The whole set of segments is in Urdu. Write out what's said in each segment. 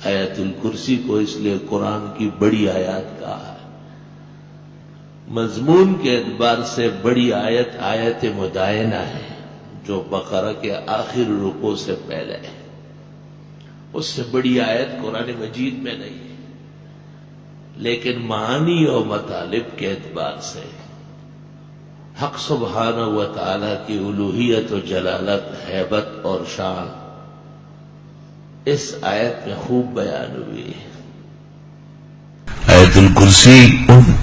آیت الکرسی کو اس لیے قرآن کی بڑی آیات کہا ہے۔ مضمون کے اعتبار سے بڑی آیت آیت مدائنہ ہے جو بقرہ کے آخر رکوع سے پہلے ہے، اس سے بڑی آیت قرآن مجید میں نہیں ہے، لیکن معانی اور مطالب کے اعتبار سے حق سبحانہ و تعالی کی الوہیت و جلالت، ہیبت اور شان اس آیت میں خوب بیان ہوئی ہے۔ آیت الکرسی ان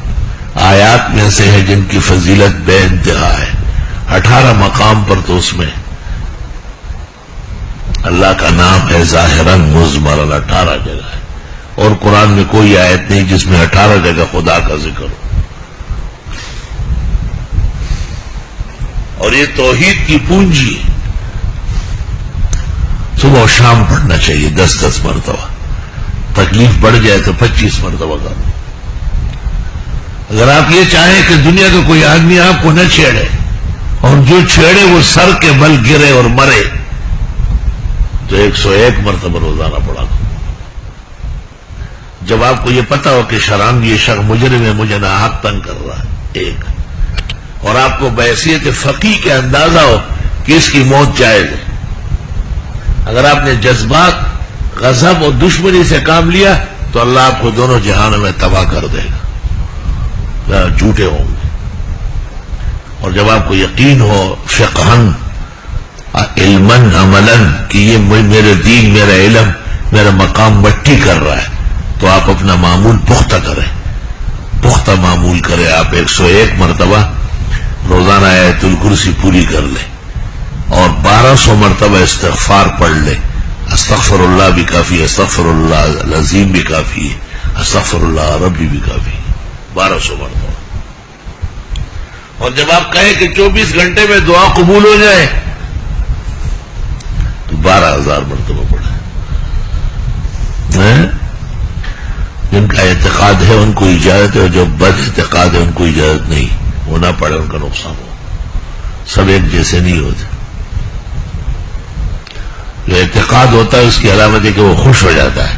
آیات میں سے ہے جن کی فضیلت بے انتہا ہے۔ 18 مقام پر تو اس میں اللہ کا نام ہے ظاہراً مضمراً، 18 جگہ ہے، اور قرآن میں کوئی آیت نہیں جس میں 18 جگہ خدا کا ذکر ہو۔ اور یہ توحید کی پونجی ہے، صبح و شام پڑھنا چاہیے 10 مرتبہ، تکلیف بڑھ جائے تو 25 مرتبہ کرو۔ اگر آپ یہ چاہیں کہ دنیا کا کوئی آدمی آپ کو نہ چھیڑے، اور جو چھیڑے وہ سر کے بل گرے اور مرے، تو 101 مرتبہ روزانہ پڑھا کرو۔ جب آپ کو یہ پتا ہو کہ شران یہ شخص مجرم ہے، مجھے ناحق تنگ کر رہا ہے، ایک، اور آپ کو بحیثیت فقیہ کے اندازہ ہو کہ اس کی موت جائز ہے۔ اگر آپ نے جذبات، غضب اور دشمنی سے کام لیا تو اللہ آپ کو دونوں جہانوں میں تباہ کر دے گا، جھوٹے ہوں گے۔ اور جب آپ کو یقین ہو فقہن، علماً، عملاً کہ یہ میرے دین، میرا علم، میرا مقام مٹی کر رہا ہے، تو آپ اپنا معمول پختہ کریں، پختہ معمول کریں۔ آپ 101 مرتبہ روزانہ آیت الکرسی پوری کر لیں، اور 1200 مرتبہ استغفار پڑھ لیں۔ استغفر اللہ بھی کافی ہے، استغفر اللہ العظیم بھی کافی ہے، استغفر اللہ ربی بھی کافی ہے، 1200 مرتبہ۔ اور جب آپ کہیں کہ 24 گھنٹے میں دعا قبول ہو جائے تو 12,000 مرتبہ پڑھیں۔ جن کا اعتقاد ہے ان کو اجازت ہے، اور جو بد اعتقاد ہے ان کو اجازت نہیں، وہ نہ پڑھے، ان کا نقصان ہو۔ سب ایک جیسے نہیں ہوتے۔ جو اعتقاد ہوتا ہے اس کی علامت ہے کہ وہ خوش ہو جاتا ہے،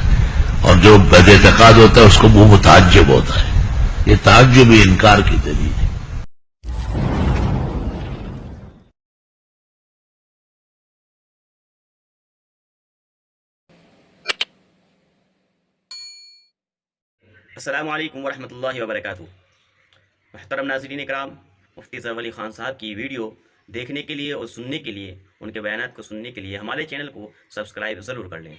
اور جو بد اعتقاد ہوتا ہے اس کو وہ متعجب ہوتا ہے۔ یہ تعجب بھی انکار کی دلیل ہے۔ السلام علیکم ورحمۃ اللہ وبرکاتہ۔ محترم ناظرین اکرام، مفتی ظفر علی خان صاحب کی ویڈیو دیکھنے کے لیے اور سننے کے لیے، ان کے بیانات کو سننے کے لیے ہمارے چینل کو سبسکرائب ضرور کر لیں۔